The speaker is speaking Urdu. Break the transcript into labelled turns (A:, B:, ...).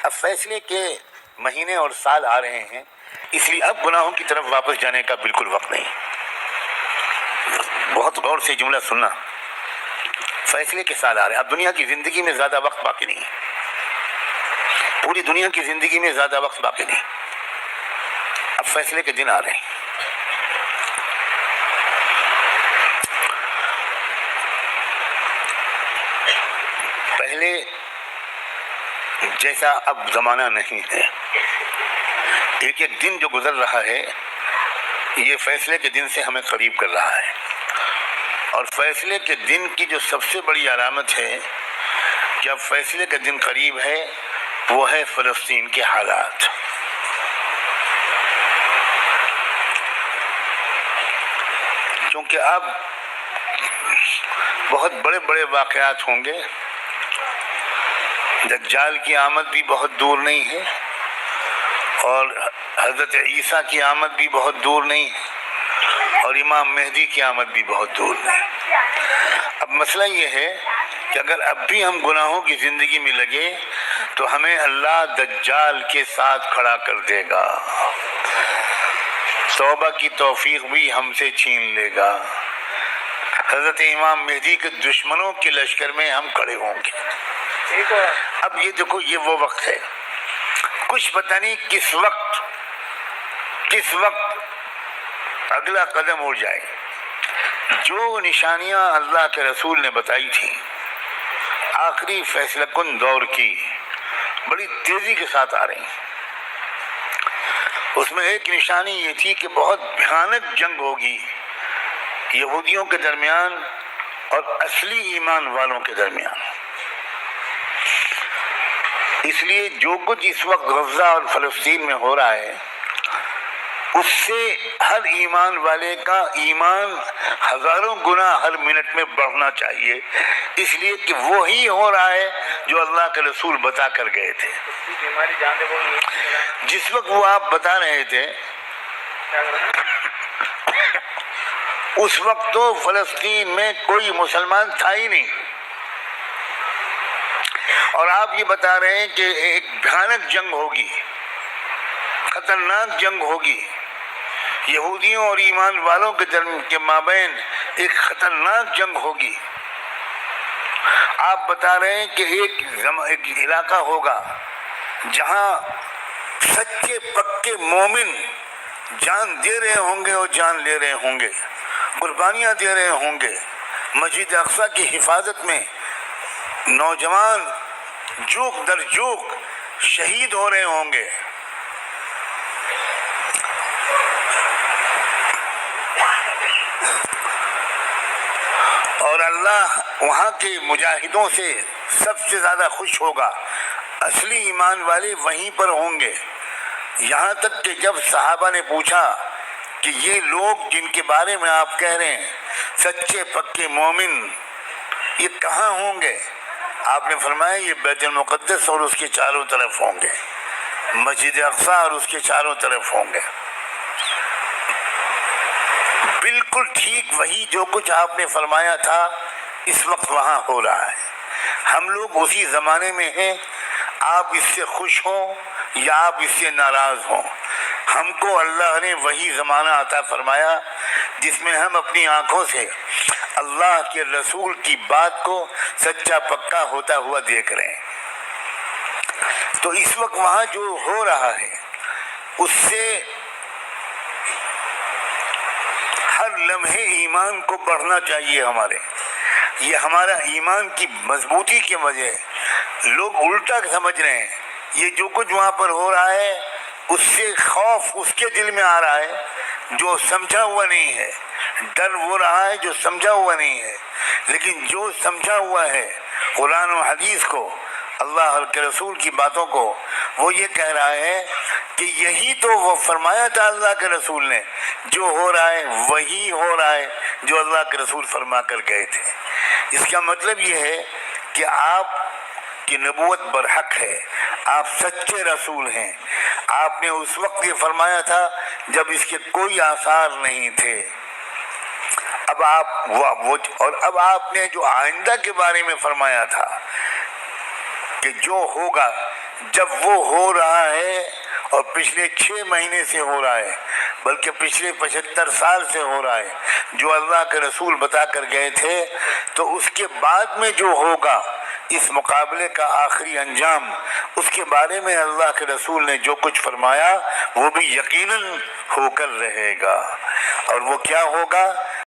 A: اب فیصلے کے مہینے اور سال آ رہے ہیں، اس لیے اب گناہوں کی طرف واپس جانے کا بالکل وقت نہیں۔ بہت غور سے جملہ سننا، فیصلے کے سال آ رہے ہیں، اب دنیا کی زندگی میں زیادہ وقت باقی نہیں، پوری دنیا کی زندگی میں زیادہ وقت باقی نہیں، اب فیصلے کے دن آ رہے ہیں۔ پہلے جیسا اب زمانہ نہیں ہے، ایک ایک دن جو گزر رہا ہے یہ فیصلے کے دن سے ہمیں قریب کر رہا ہے، اور فیصلے کے دن کی جو سب سے بڑی علامت ہے کہ اب فیصلے کا دن قریب ہے، وہ ہے فلسطین کے حالات۔ کیونکہ اب بہت بڑے بڑے واقعات ہوں گے، دجال کی آمد بھی بہت دور نہیں ہے، اور حضرت عیسیٰ کی آمد بھی بہت دور نہیں ہے، اور امام مہدی کی آمد بھی بہت دور نہیں۔ اب مسئلہ یہ ہے کہ اگر اب بھی ہم گناہوں کی زندگی میں لگے تو ہمیں اللہ دجال کے ساتھ کھڑا کر دے گا، توبہ کی توفیق بھی ہم سے چھین لے گا، حضرت امام مہدی کے دشمنوں کے لشکر میں ہم کھڑے ہوں گے۔ اب یہ دیکھو، یہ وہ وقت ہے، کچھ پتہ نہیں کس وقت اگلا قدم اٹھ جائے۔ جو نشانیاں اللہ کے رسول نے بتائی تھی آخری فیصلہ کن دور کی، بڑی تیزی کے ساتھ آ رہی ہیں۔ اس میں ایک نشانی یہ تھی کہ بہت بھیانک جنگ ہوگی یہودیوں کے درمیان اور اصلی ایمان والوں کے درمیان۔ اس لیے جو کچھ اس وقت غزہ اور فلسطین میں ہو رہا ہے، اس سے ہر ایمان والے کا ایمان ہزاروں گنا ہر منٹ میں بڑھنا چاہیے، اس لیے کہ وہی ہو رہا ہے جو اللہ کے رسول بتا کر گئے تھے۔ جس وقت وہ آپ بتا رہے تھے اس وقت تو فلسطین میں کوئی مسلمان تھا ہی نہیں، اور آپ یہ بتا رہے ہیں کہ ایک بھیانک جنگ ہوگی، خطرناک جنگ ہوگی، یہودیوں اور ایمان والوں کے مابین ایک خطرناک جنگ ہوگی۔ آپ بتا رہے ہیں کہ ایک علاقہ ہوگا جہاں سچے پکے مومن جان دے رہے ہوں گے اور جان لے رہے ہوں گے، قربانیاں دے رہے ہوں گے، مسجد اقصی کی حفاظت میں نوجوان جوک در جوک شہید ہو رہے ہوں گے۔ اور اللہ وہاں کے مجاہدوں سے سب سے زیادہ خوش ہوگا، اصلی ایمان والے وہیں پر ہوں گے۔ یہاں تک کہ جب صحابہ نے پوچھا کہ یہ لوگ جن کے بارے میں آپ کہہ رہے ہیں سچے پکے مومن، یہ کہاں ہوں گے؟ آپ نے فرمایا یہ بیت المقدس اور اس کے چاروں طرف ہوں گے، مسجد اقصی اور اس کے چاروں طرف ہوں گے۔ بالکل ٹھیک وہی جو کچھ آپ نے فرمایا تھا اس وقت وہاں ہو رہا ہے۔ ہم لوگ اسی زمانے میں ہیں، آپ اس سے خوش ہوں یا آپ اس سے ناراض ہوں، ہم کو اللہ نے وہی زمانہ عطا فرمایا جس میں ہم اپنی آنکھوں سے اللہ کے رسول کی بات کو سچا پکا ہوتا ہوا دیکھ رہے ہیں۔ تو اس وقت وہاں جو ہو رہا ہے اس سے ہر لمحے ایمان کو بڑھنا چاہیے ہمارے، یہ ہمارا ایمان کی مضبوطی کی وجہ ہے۔ لوگ الٹا سمجھ رہے ہیں، یہ جو کچھ وہاں پر ہو رہا ہے اس سے خوف اس کے دل میں آ رہا ہے جو سمجھا ہوا نہیں ہے، ڈر وہ رہا ہے جو سمجھا ہوا نہیں ہے، لیکن جو سمجھا ہوا ہے قرآن و حدیث کو، اللہ کے رسول کی باتوں کو، وہ یہ کہہ رہا ہے کہ یہی تو وہ فرمایا تھا اللہ کے رسول نے، جو ہو رہا ہے وہی ہو رہا ہے جو اللہ کے رسول فرما کر گئے تھے۔ اس کا مطلب یہ ہے کہ آپ کی نبوت برحق ہے، آپ سچے رسول ہیں۔ آپ نے اس وقت یہ فرمایا تھا جب اس کے کوئی آثار نہیں تھے، اب آپ نے جو آئندہ کے بارے میں فرمایا تھا کہ جو ہوگا جب وہ ہو رہا ہے اور پچھلے 6 مہینے سے ہو رہا ہے، بلکہ پچھلے 75 سال سے ہو رہا ہے، جو اللہ کے رسول بتا کر گئے تھے، تو اس کے بعد میں جو ہوگا اس مقابلے کا آخری انجام، اس کے بارے میں اللہ کے رسول نے جو کچھ فرمایا وہ بھی یقیناً ہو کر رہے گا۔ اور وہ کیا ہوگا؟